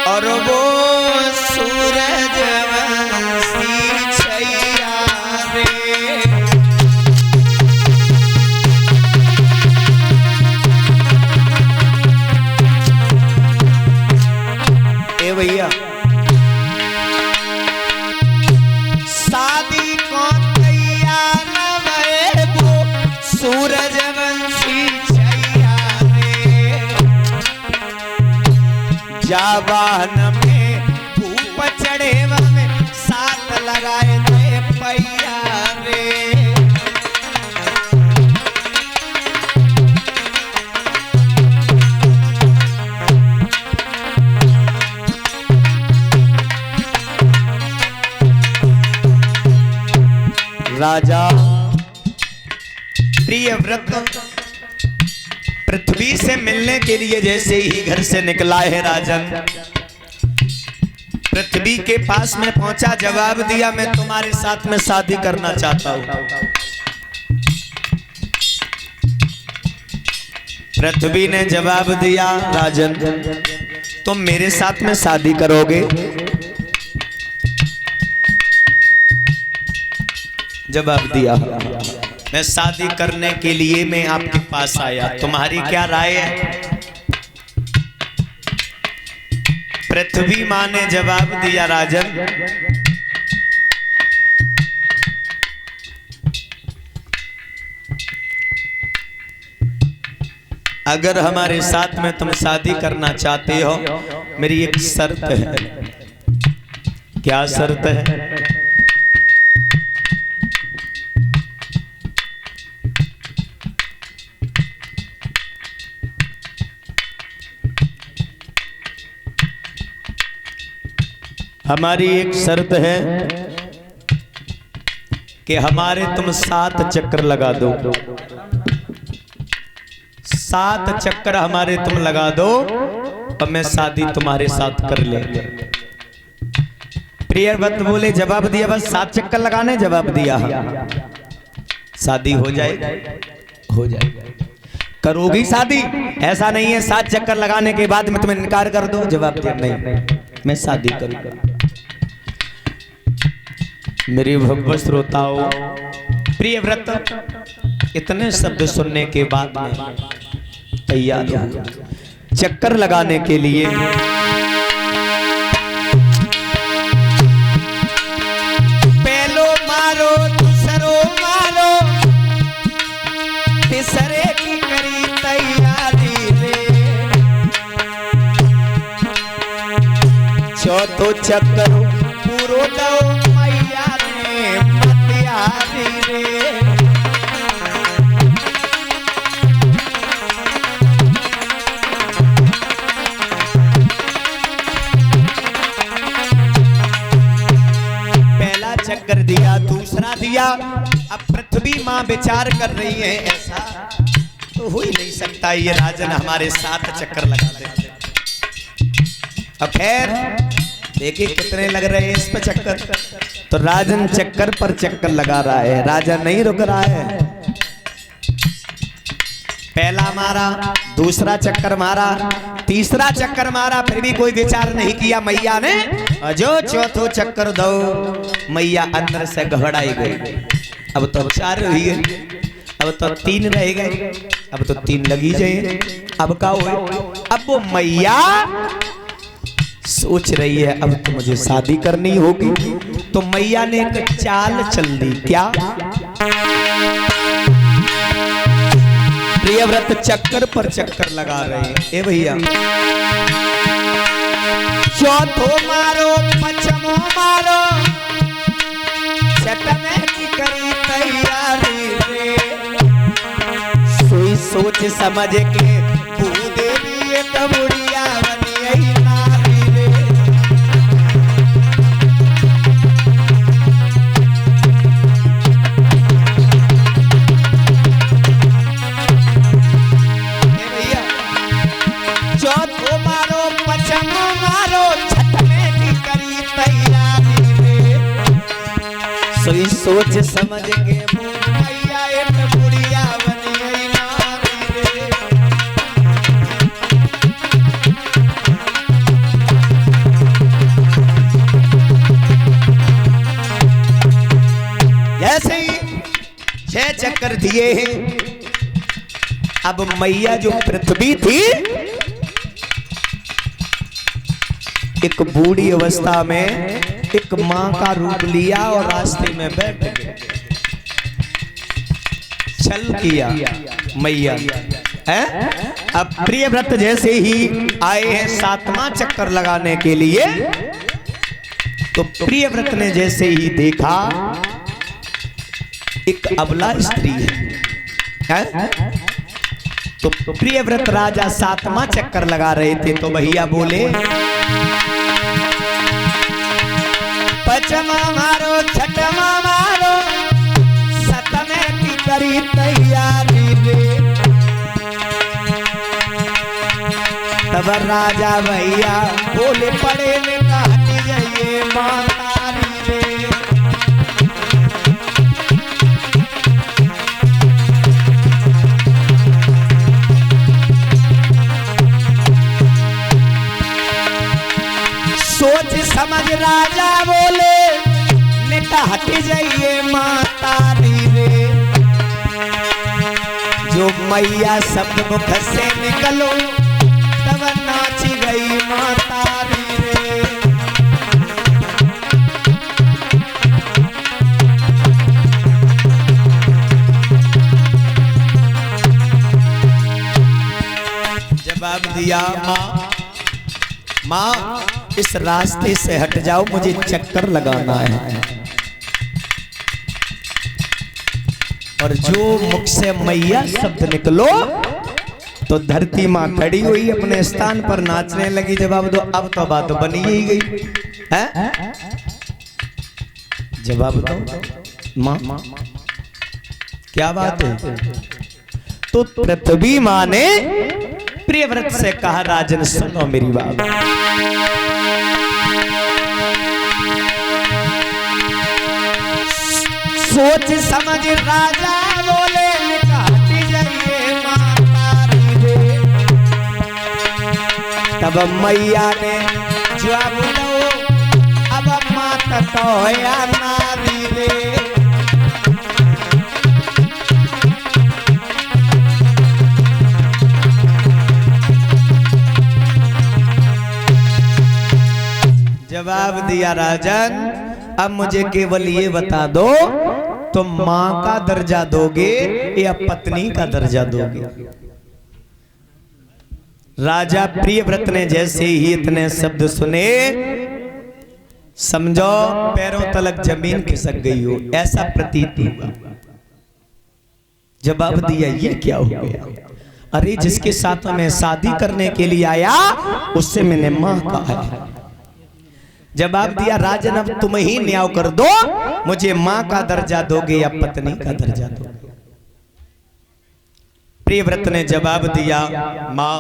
और वो सूरज वंशी छैया रे। ए भैया शादी को तैयार नवे वो सूरज वंशी छैया रे। जावान में धूप चढ़े में साथ लगाए थे पैया रे। राजा प्रियव्रत पृथ्वी से मिलने के लिए जैसे ही घर से निकला है राजन, पृथ्वी के पास में पहुंचा, जवाब दिया मैं तुम्हारे साथ में शादी करना चाहता हूं। पृथ्वी ने जवाब दिया राजन तुम मेरे साथ में शादी करोगे? जवाब दिया मैं शादी करने के लिए मैं आपके पास आया, तुम्हारी क्या राय है? पृथ्वी मां ने जवाब दिया राजन अगर हमारे साथ में तुम शादी करना चाहते हो मेरी एक शर्त है। क्या शर्त है? हमारी एक शर्त है कि हमारे तुम 7 चक्कर लगा दो। 7 चक्कर हमारे तुम लगा दो और मैं शादी तुम्हारे साथ कर लेंगे। प्रियव्रत बोले जवाब दिया बस 7 चक्कर लगाने? जवाब दिया शादी हो जाएगी। हो जाएगी। करोगी शादी? ऐसा नहीं है 7 चक्कर लगाने के बाद मैं तुम्हें इनकार कर दूं। जवाब दिया नहीं मैं शादी करूंगा। मेरे भगवत श्रोताओं प्रियव्रत इतने शब्द सुनने के बाद में तैयार हो चक्कर लगाने के लिए। पहलो मारो दूसरो मारो तीसरे की करी तैयारी रे। चौथो चक्कर पूरो दो मैया ने मतियारी रे। पहला चक्कर दिया, दूसरा दिया। अब पृथ्वी मां विचार कर रही है ऐसा तो हो ही नहीं सकता, ये राजन हमारे 7 चक्कर लगा देते। अब खैर देखिए कितने लग रहे हैं इस पर चक्कर। तो राजन चक्कर पर चक्कर लगा रहा है, राजा नहीं रुक रहा है। पहला मारा, दूसरा चक्कर मारा, तीसरा चक्कर मारा, फिर भी कोई विचार नहीं किया मैया ने। जो चौथो चक्कर दो मैया अंदर से घबराई गई। अब तो 4 हुई गई, अब तो 3 रह गए, अब तो 3 लगी जाए। अब क्या हुआ? अब वो मैया सोच रही है अब तो मुझे शादी करनी होगी। तो मैया ने एक चाल चल दी। क्या? प्रियव्रत चक्कर पर चक्कर लगा रहे हैं। ए भैया चौथो मारो पचमो मारो छठवें की करी तैयारी रे। सोई सोच समझ के भूदेवी एक बुढ़िया बनी नारी रे। चौथो मारो पचमो मारो छठवें की करी तैयारी रे। सोई सोच समझ के मैया एक बुढ़िया बनी नारी रे। चक्कर दिए हैं। अब मैया जो पृथ्वी थी एक बूढ़ी अवस्था में एक मां का रूप लिया और रास्ते में बैठ गए, छल किया मैया है। अब प्रियव्रत जैसे ही आए हैं 7वां चक्कर लगाने के लिए, तो प्रियव्रत ने जैसे ही देखा एक अबला स्त्री है, तो प्रियव्रत राजा 7वां चक्कर लगा रहे थे, तो भैया बोले पचमा मारो छठमा मारो सतमे की करी तैयारी रे। तब राजा भैया बोले पड़े ने कहती जाइए मातारी रे। सोच समझ राजा बोले नेता हट जाइए मातारी रे। जो मैया शब्द मुख से निकलो तब नाच गई मातारी रे। जवाब दिया माँ इस रास्ते से हट जाओ, मुझे चक्कर लगाना है। और जो मुख से मैया शब्द निकलो तो धरती माँ खड़ी हुई अपने स्थान पर नाचने लगी। जवाब दो, अब तो बात बनी ही गई है। जवाब दो माँ क्या बात है। तो पृथ्वी माँ ने प्रियव्रत से कहा राजन सुनो मेरी बात। सोच समझ राजा बोले निकाटी जाइए मातारी रे। तब मैया ने जवाब दो अब माता तो या नारी रे। जवाब दिया राजन अब मुझे केवल ये बता दो तुम मां का दर्जा दोगे या पत्नी का दर्जा दोगे। राजा प्रियव्रत ने जैसे ही इतने शब्द सुने समझो पैरों तलक जमीन खिसक गई हो, ऐसा प्रतीत हुआ। जवाब दिया ये क्या हो गया। अरे जिसके साथ मैं शादी करने के लिए आया उससे मैंने मां कहा है। जवाब दिया राजन अब तुम ही न्याय कर दो, मुझे मां का दर्जा दोगे या पत्नी का दर्जा दोगे। प्रियव्रत ने जवाब दिया मां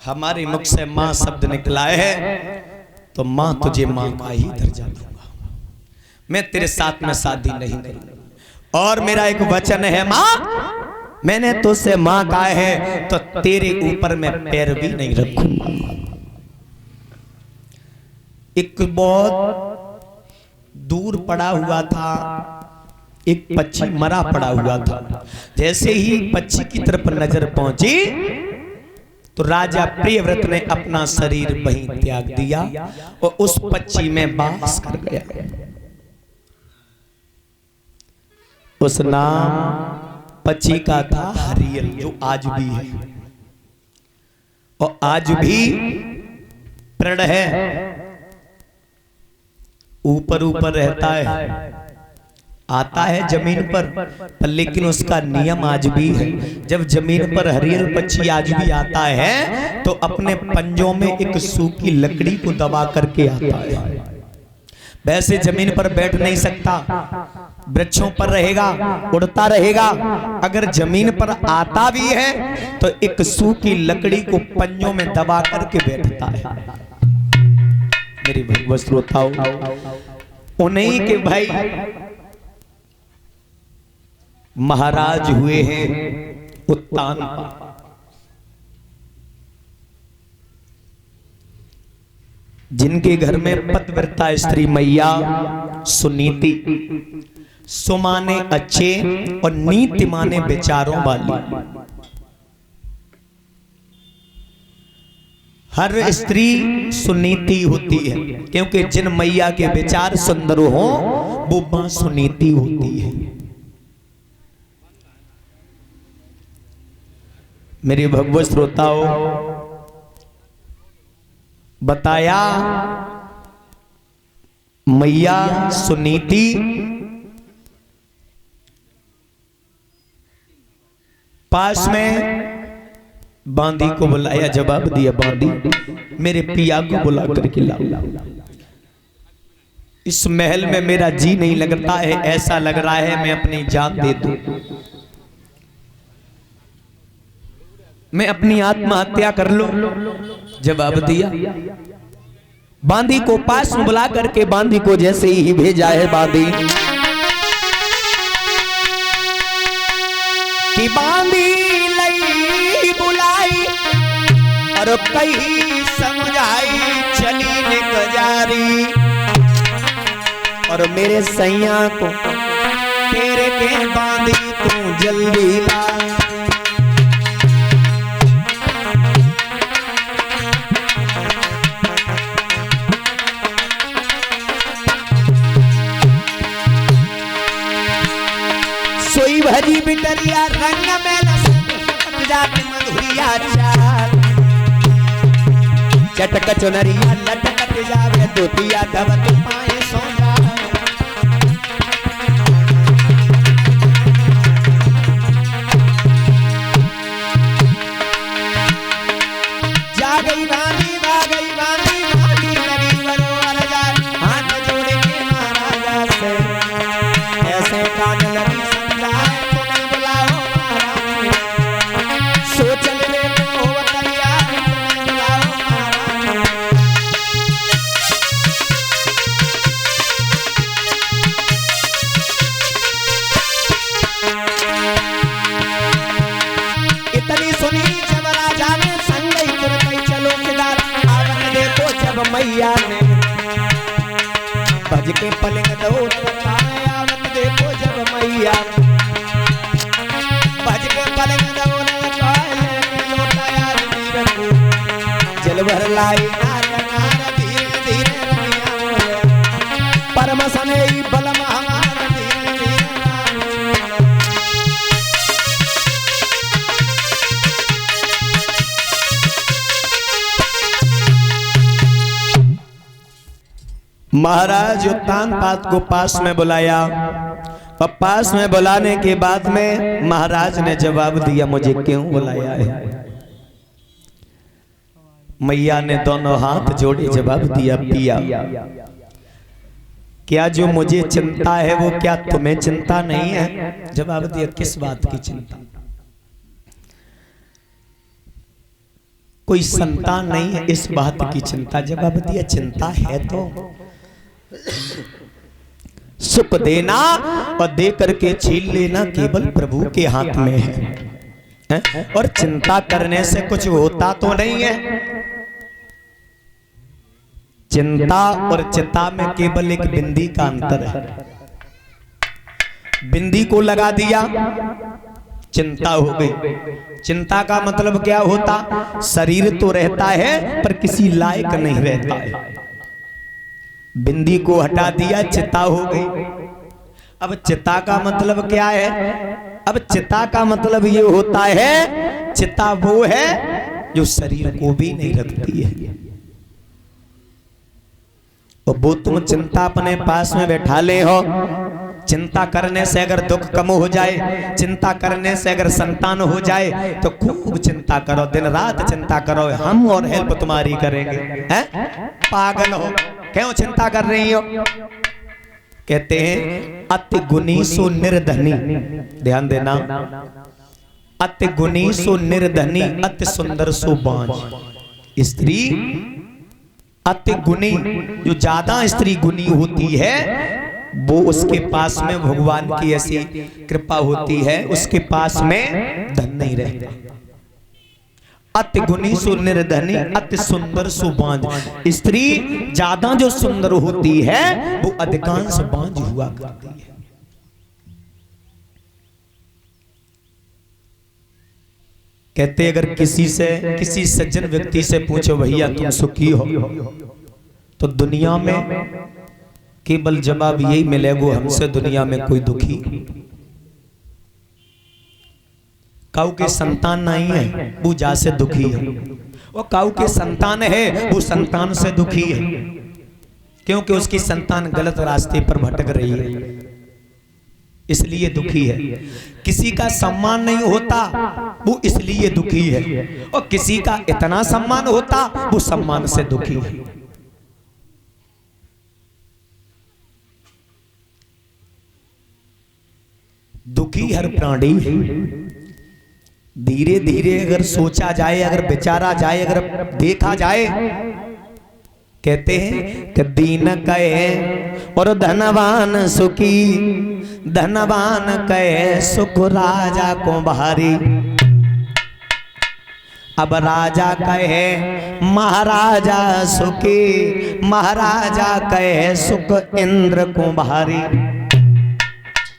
हमारे मुख से मां शब्द निकला है तो मां तुझे मां का ही दर्जा दूंगा, मैं तेरे साथ में शादी नहीं करूंगा। और मेरा एक वचन है मां मैंने तुझसे मां कहा है तो तेरे ऊपर मैं पैर भी नहीं रखूंगा। एक बहुत दूर पड़ा हुआ था एक पक्षी मरा पड़ा हुआ था। जैसे ही पक्षी की तरफ नजर पहुंची तो राजा प्रियव्रत ने अपना शरीर वहीं त्याग दिया और उस पक्षी में वास कर गया। उस नाम पक्षी का था हरियल, जो आज भी है और आज भी प्रण है, ऊपर ऊपर रहता है, आता है जमीन पर लेकिन उसका नियम आज भी है। जब जमीन पर हरियल पक्षी आज भी आता है तो अपने पंजों में एक सूखी लकड़ी को दबा करके आता है। वैसे जमीन पर बैठ नहीं सकता, वृक्षों पर रहेगा, उड़ता रहेगा। अगर जमीन पर आता भी है तो एक सूखी लकड़ी को पंजों में दबा करके बैठता है। मेरी भगवत श्रोताओं उन्हीं के भाई महाराज हुए हैं उत्तान, जिनके घर में पतिव्रता स्त्री मैया सुनीति सुमाने अच्छे और नीति माने विचारों वाली। हर स्त्री सुनीति होती है, क्योंकि जिन मैया के विचार सुंदर हो वो मां सुनीति होती है। मेरे भगवत श्रोताओं, बताया मैया सुनीति, पास में बांदी को बुलाया, जवाब दिया बांदी मेरे पिया को बुला करके लाओ। इस महल में मेरा जी नहीं लगता है, ऐसा लग रहा है मैं अपनी जान दे दूं, मैं अपनी आत्महत्या कर लूं। जवाब दिया। बांदी को पास में बुला करके बांदी को जैसे ही भेजा है बांदी कि बांदी लई बुलाई और कहीं समझाई चली निकजारी, और मेरे सैया को तेरे के बांदी तू जल्दी ला। सोई भरी बिटरिया रंग में जात मधुरिया चार, चटक चुनरिया लटक जावे दोतिया धवत पाए सो जा गई बांदी बांदी लगी बरोबर जाए, हाथ जोड़ के महाराजा से ऐसे कान लगी समझाए तुम्हें बुलाओ महाराज, सोच ले हो तैयार तुम्हें बुलाओ महाराज। इतनी सुनी जब राजा ने संग ही तुरंत चलो किदार, आवत देखो जब मैया ने भज के पलंग दो तकाए, आवत देखो जब मैया भज के पलंग दो तकाए, लोटा यार वीर को जल भर लाई नार नार धीरे धीरे रमिया, परम सने बल महान धीरे धीरे। महाराज उत्तान पात को पास में बुलाया, और पास में बुलाने के बाद में महाराज ने जवाब दिया मुझे क्यों बुलाया है। मैया ने दोनों हाथ जोड़े जवाब दिया पिया, क्या जो मुझे चिंता है वो क्या तुम्हें चिंता नहीं है। जवाब दिया किस बात की चिंता। कोई संतान नहीं है इस बात की चिंता। जवाब दिया चिंता है तो सुख देना और दे करके छीन लेना केवल प्रभु के हाथ में है, और चिंता करने से कुछ होता तो नहीं है। चिंता और चिता में केवल एक बिंदी का अंतर है। बिंदी को लगा दिया चिंता हो गई। चिंता का मतलब क्या होता, शरीर तो रहता है पर किसी लायक नहीं रहता है। बिंदी को हटा दिया चिता हो गई। अब चिता का मतलब क्या है, अब चिता का मतलब ये होता है चिता वो है जो शरीर को भी नहीं रखती है। और वो तुम चिंता अपने पास में बैठा ले हो। चिंता करने से अगर दुख कम हो जाए, चिंता करने से अगर संतान हो जाए तो खूब चिंता करो, दिन रात चिंता करो, हम और हेल्प तुम्हारी करेंगे। हैं? पागल हो, क्यों चिंता कर रही हो। कहते हैं अति गुणी सो निर्धनी, ध्यान देना, अति गुणी सो निर्धनी, अति सुंदर सो बांझ। स्त्री अति गुणी, जो ज्यादा स्त्री गुणी होती है वो उसके पास में भगवान की ऐसी कृपा होती है, उसके पास में धन नहीं रहता। अति गुणी सो निर्धनी, अति सुंदर सो बांझ। स्त्री ज्यादा जो सुंदर होती है वो अधिकांश बांझ हुआ करती है। कहते अगर किसी सज्जन व्यक्ति से पूछो भैया तुम सुखी हो, तो दुनिया में केवल जवाब यही मिलेगा हमसे दुनिया में कोई दुखी। काऊ के संतान नहीं है वो जा से दुखी है, वो काऊ के संतान है वो संतान से दुखी है, क्योंकि उसकी संतान गलत रास्ते पर भटक रही है इसलिए दुखी है। किसी का सम्मान नहीं होता वो इसलिए दुखी है, और किसी का इतना सम्मान होता वो सम्मान से दुखी है। दुखी हर प्राणी है। धीरे धीरे अगर सोचा जाए, अगर विचारा जाए, अगर देखा जाए, कहते हैं कि दीन कहे और धनवान सुखी, धनवान कहे सुख राजा को भारी। अब राजा कहे महाराजा सुखी, महाराजा कहे सुख इंद्र को भारी।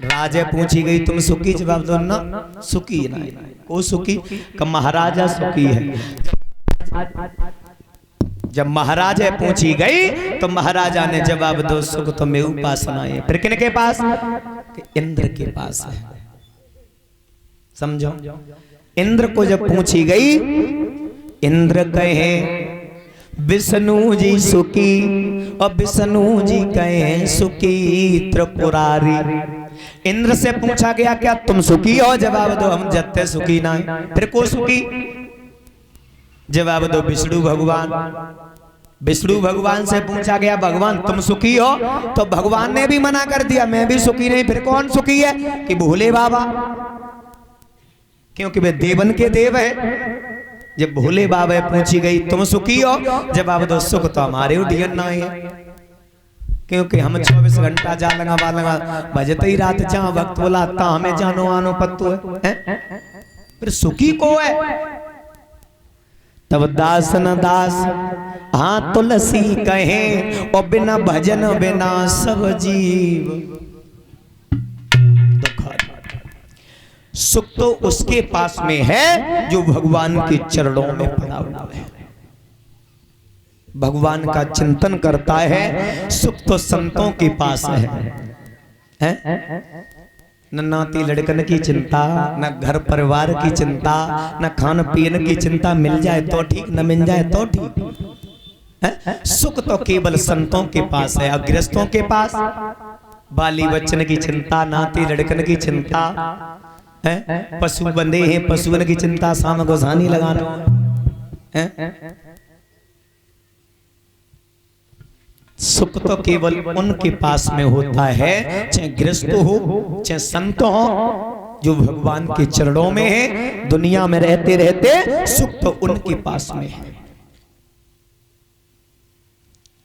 राजे पूछी गई तुम सुखी, जवाब दो ना सुखी ना। को सुखी का महाराजा सुखी है। जब महाराजा पूछी गई तो महाराजा ने जवाब दो सुख तो मैं उपासना है। फिर किन के पास? इंद्र के पास है। समझो, इंद्र को जब पूछी गई, इंद्र कहे विष्णु जी सुखी, और विष्णु जी कहे सुखी त्रिपुरारी। इंद्र से पूछा गया क्या तुम सुखी हो? जवाब दो हम जत्ते सुखी ना। फिर को सुखी? जवाब दो विष्णु भगवान। विष्णु भगवान से पूछा गया भगवान तुम सुखी हो? तो भगवान ने भी मना कर दिया मैं भी सुखी नहीं। फिर कौन सुखी है? कि भोले बाबा, क्योंकि वे देवन के देव है। जब भोले बाबा पूछी गई तुम सुखी हो? जवाब दो सुख तो हमारे उडियन ना है, क्योंकि हम 24 घंटा जा लगा बजते ही रात जहां वक्त बोला ता हमें जानो आनो पत्तो है। फिर सुखी को है? तब दास न दास हाँ तुलसी कहे, और बिना भजन बिना सब जीव। सुख तो उसके पास में है जो भगवान के चरणों में पड़ा हुआ है, भगवान का चिंतन करता है। सुख तो संतों के पास है? न नाती लड़कन की चिंता, न घर परिवार की चिंता, न खान पीन की चिंता। मिल जाए तो ठीक, न मिल जाए तो ठीक। सुख तो केवल संतों के पास है। अग्रस्तों के पास बाली बच्चन की चिंता, नाती लड़कन की चिंता, पशु बंदे हैं पशुओं की चिंता, शाम गोसानी लगाना। सुख तो केवल उनके पास में होता है, चाहे गृहस्थ हो चाहे संत हो, जो भगवान के चरणों में है। दुनिया में रहते रहते सुख तो उनके पास में है।